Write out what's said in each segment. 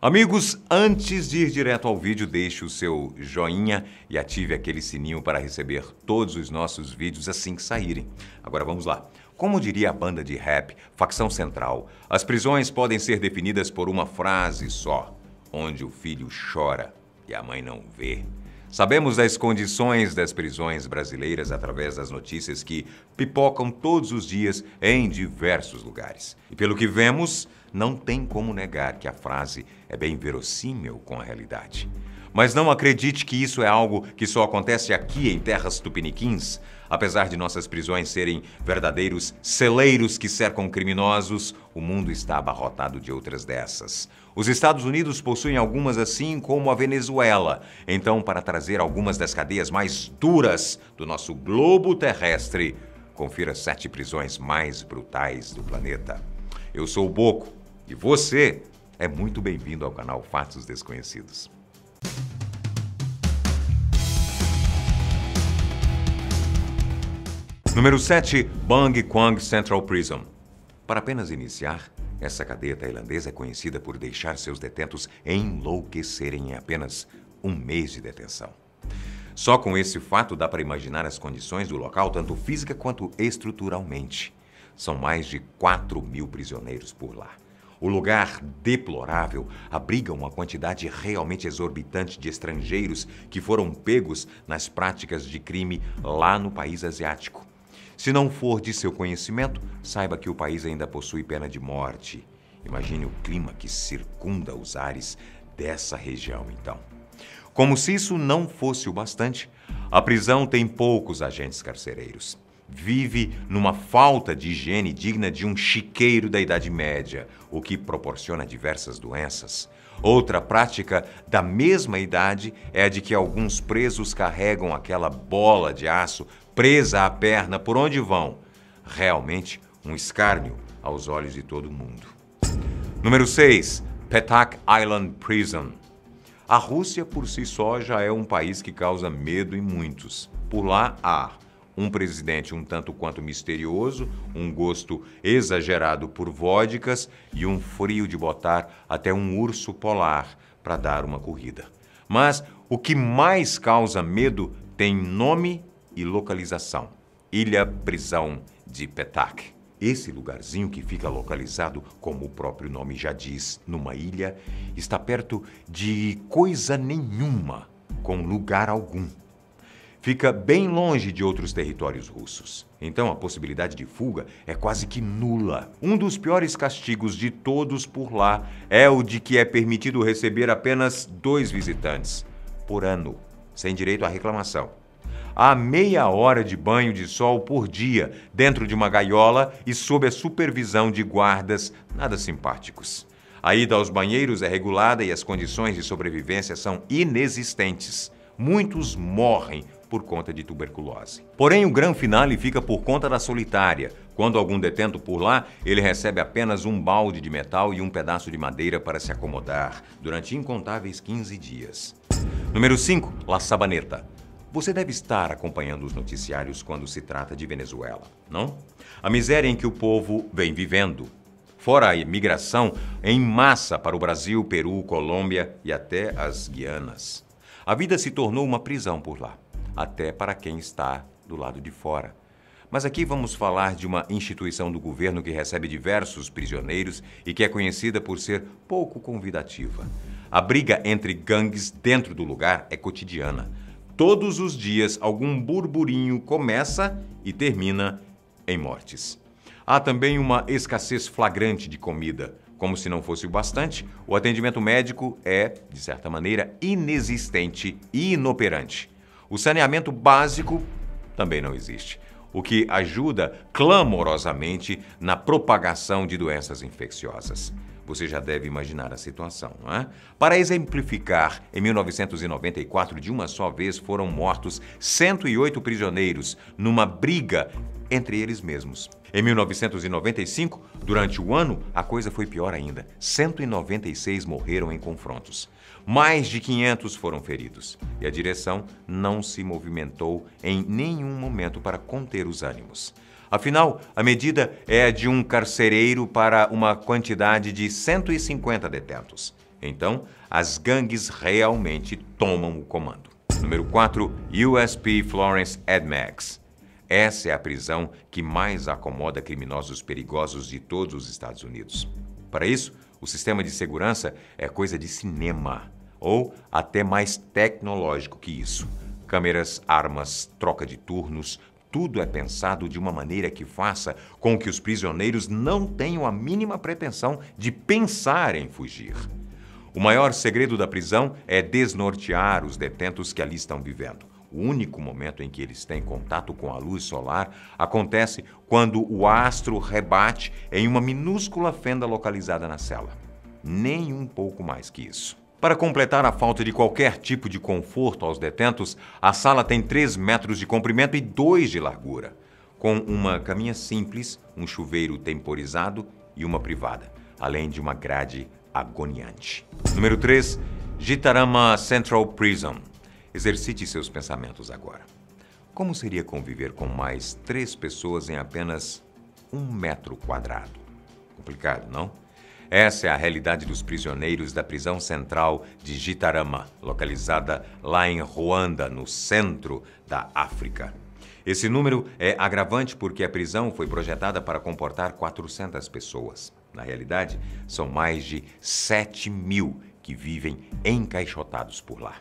Amigos, antes de ir direto ao vídeo, deixe o seu joinha e ative aquele sininho para receber todos os nossos vídeos assim que saírem. Agora vamos lá. Como diria a banda de rap, Facção Central, as prisões podem ser definidas por uma frase só: onde o filho chora e a mãe não vê. Sabemos das condições das prisões brasileiras através das notícias que pipocam todos os dias em diversos lugares. E pelo que vemos, não tem como negar que a frase é bem verossímil com a realidade. Mas não acredite que isso é algo que só acontece aqui em terras tupiniquins. Apesar de nossas prisões serem verdadeiros celeiros que cercam criminosos, o mundo está abarrotado de outras dessas. Os Estados Unidos possuem algumas assim como a Venezuela. Então, para trazer algumas das cadeias mais duras do nosso globo terrestre, confira 7 prisões mais brutais do planeta. Eu sou o Boco e você é muito bem-vindo ao canal Fatos Desconhecidos. Número 7. Bang Kwang Central Prison. Para apenas iniciar, essa cadeia tailandesa é conhecida por deixar seus detentos enlouquecerem em apenas um mês de detenção. Só com esse fato dá para imaginar as condições do local, tanto física quanto estruturalmente. São mais de 4.000 prisioneiros por lá. O lugar deplorável abriga uma quantidade realmente exorbitante de estrangeiros que foram pegos nas práticas de crime lá no país asiático. Se não for de seu conhecimento, saiba que o país ainda possui pena de morte. Imagine o clima que circunda os ares dessa região, então. Como se isso não fosse o bastante, a prisão tem poucos agentes carcereiros. Vive numa falta de higiene digna de um chiqueiro da Idade Média, o que proporciona diversas doenças. Outra prática da mesma idade é a de que alguns presos carregam aquela bola de aço presa à perna por onde vão. Realmente um escárnio aos olhos de todo mundo. Número 6. Petak Island Prison. A Rússia por si só já é um país que causa medo em muitos. Por lá há um presidente um tanto quanto misterioso, um gosto exagerado por vodkas e um frio de botar até um urso polar para dar uma corrida. Mas o que mais causa medo tem nome e localização: Ilha Prisão de Petak. Esse lugarzinho, que fica localizado, como o próprio nome já diz, numa ilha, está perto de coisa nenhuma, com lugar algum. Fica bem longe de outros territórios russos. Então a possibilidade de fuga é quase que nula. Um dos piores castigos de todos por lá é o de que é permitido receber apenas 2 visitantes por ano, sem direito à reclamação. Há meia hora de banho de sol por dia dentro de uma gaiola e sob a supervisão de guardas nada simpáticos. A ida aos banheiros é regulada e as condições de sobrevivência são inexistentes. Muitos morrem por conta de tuberculose. Porém, o grande finale fica por conta da solitária. Quando algum detento por lá, ele recebe apenas um balde de metal e um pedaço de madeira para se acomodar durante incontáveis 15 dias. Número 5. La Sabaneta. Você deve estar acompanhando os noticiários quando se trata de Venezuela, não? A miséria em que o povo vem vivendo. Fora a imigração em massa para o Brasil, Peru, Colômbia e até as Guianas. A vida se tornou uma prisão por lá, até para quem está do lado de fora. Mas aqui vamos falar de uma instituição do governo que recebe diversos prisioneiros e que é conhecida por ser pouco convidativa. A briga entre gangues dentro do lugar é cotidiana. Todos os dias, algum burburinho começa e termina em mortes. Há também uma escassez flagrante de comida. Como se não fosse o bastante, o atendimento médico é, de certa maneira, inexistente e inoperante. O saneamento básico também não existe, o que ajuda clamorosamente na propagação de doenças infecciosas. Você já deve imaginar a situação, não é? Para exemplificar, em 1994, de uma só vez foram mortos 108 prisioneiros numa briga entre eles mesmos. Em 1995, durante o ano, a coisa foi pior ainda. 196 morreram em confrontos. Mais de 500 foram feridos. E a direção não se movimentou em nenhum momento para conter os ânimos. Afinal, a medida é a de um carcereiro para uma quantidade de 150 detentos. Então, as gangues realmente tomam o comando. Número 4, USP Florence AdMax. Essa é a prisão que mais acomoda criminosos perigosos de todos os Estados Unidos. Para isso, o sistema de segurança é coisa de cinema, ou até mais tecnológico que isso. Câmeras, armas, troca de turnos, tudo é pensado de uma maneira que faça com que os prisioneiros não tenham a mínima pretensão de pensar em fugir. O maior segredo da prisão é desnortear os detentos que ali estão vivendo. O único momento em que eles têm contato com a luz solar acontece quando o astro rebate em uma minúscula fenda localizada na cela. Nem um pouco mais que isso. Para completar a falta de qualquer tipo de conforto aos detentos, a sala tem 3 metros de comprimento e 2 de largura, com uma caminha simples, um chuveiro temporizado e uma privada, além de uma grade agoniante. Número 3, Gitarama Central Prison. Exercite seus pensamentos agora. Como seria conviver com mais 3 pessoas em apenas 1 metro quadrado? Complicado, não? Essa é a realidade dos prisioneiros da prisão central de Gitarama, localizada lá em Ruanda, no centro da África. Esse número é agravante porque a prisão foi projetada para comportar 400 pessoas. Na realidade, são mais de 7.000 que vivem encaixotados por lá.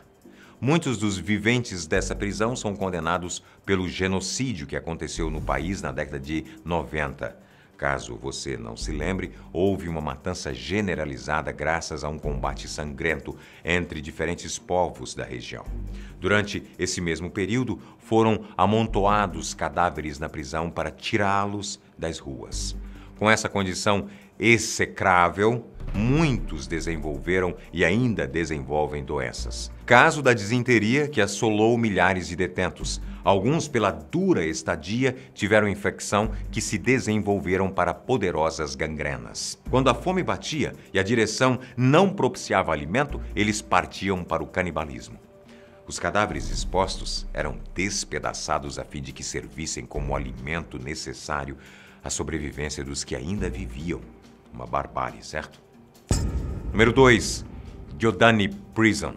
Muitos dos viventes dessa prisão são condenados pelo genocídio que aconteceu no país na década de 90. Caso você não se lembre, houve uma matança generalizada graças a um combate sangrento entre diferentes povos da região. Durante esse mesmo período, foram amontoados cadáveres na prisão para tirá-los das ruas. Com essa condição execrável, muitos desenvolveram e ainda desenvolvem doenças. Caso da disenteria que assolou milhares de detentos. Alguns, pela dura estadia, tiveram infecção que se desenvolveram para poderosas gangrenas. Quando a fome batia e a direção não propiciava alimento, eles partiam para o canibalismo. Os cadáveres expostos eram despedaçados a fim de que servissem como alimento necessário à sobrevivência dos que ainda viviam. Uma barbárie, certo? Número 2, Gyodani Prison.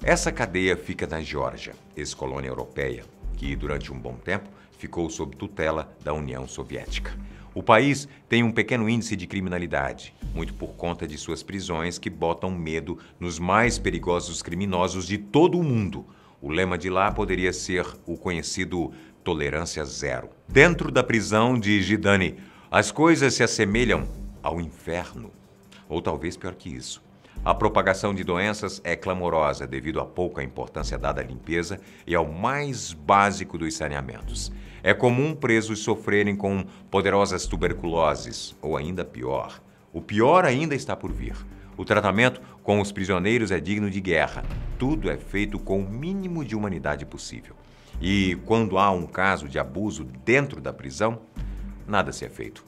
Essa cadeia fica na Geórgia, ex-colônia europeia, que durante um bom tempo ficou sob tutela da União Soviética. O país tem um pequeno índice de criminalidade, muito por conta de suas prisões que botam medo nos mais perigosos criminosos de todo o mundo. O lema de lá poderia ser o conhecido tolerância zero. Dentro da prisão de Gyodani, as coisas se assemelham ao inferno, ou talvez pior que isso. A propagação de doenças é clamorosa devido à pouca importância dada à limpeza e ao mais básico dos saneamentos. É comum presos sofrerem com poderosas tuberculoses, ou ainda pior. O pior ainda está por vir. O tratamento com os prisioneiros é digno de guerra. Tudo é feito com o mínimo de humanidade possível. E quando há um caso de abuso dentro da prisão, nada se é feito.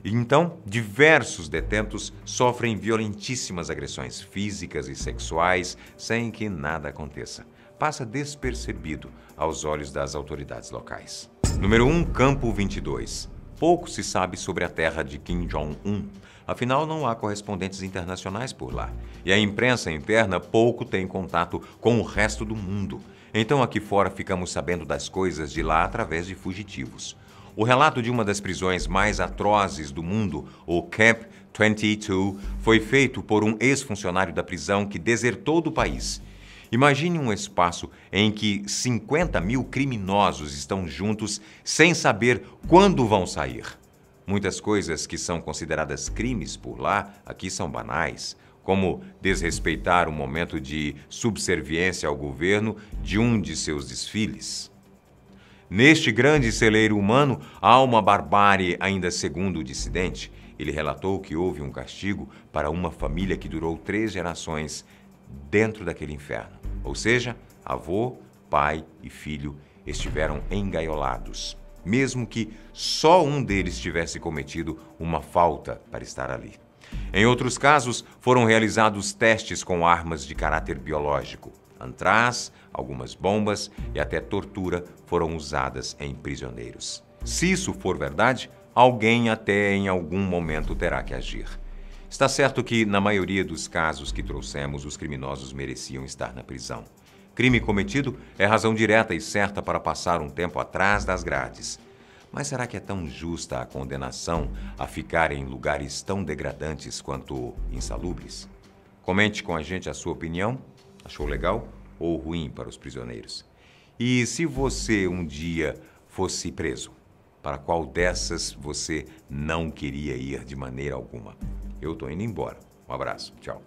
Então, diversos detentos sofrem violentíssimas agressões físicas e sexuais sem que nada aconteça. Passa despercebido aos olhos das autoridades locais. Número 1, Campo 22. Pouco se sabe sobre a terra de Kim Jong-un. Afinal, não há correspondentes internacionais por lá. E a imprensa interna pouco tem contato com o resto do mundo. Então, aqui fora, ficamos sabendo das coisas de lá através de fugitivos. O relato de uma das prisões mais atrozes do mundo, o Camp 22, foi feito por um ex-funcionário da prisão que desertou do país. Imagine um espaço em que 50.000 criminosos estão juntos sem saber quando vão sair. Muitas coisas que são consideradas crimes por lá, aqui são banais, como desrespeitar um momento de subserviência ao governo de um de seus desfiles. Neste grande celeiro humano, há uma barbárie ainda segundo o dissidente. Ele relatou que houve um castigo para uma família que durou 3 gerações dentro daquele inferno. Ou seja, avô, pai e filho estiveram engaiolados, mesmo que só um deles tivesse cometido uma falta para estar ali. Em outros casos, foram realizados testes com armas de caráter biológico. Antraz, algumas bombas e até tortura foram usadas em prisioneiros. Se isso for verdade, alguém até em algum momento terá que agir. Está certo que, na maioria dos casos que trouxemos, os criminosos mereciam estar na prisão. Crime cometido é razão direta e certa para passar um tempo atrás das grades. Mas será que é tão justa a condenação a ficar em lugares tão degradantes quanto insalubres? Comente com a gente a sua opinião. Achou legal ou ruim para os prisioneiros? E se você um dia fosse preso, para qual dessas você não queria ir de maneira alguma? Eu tô indo embora. Um abraço. Tchau.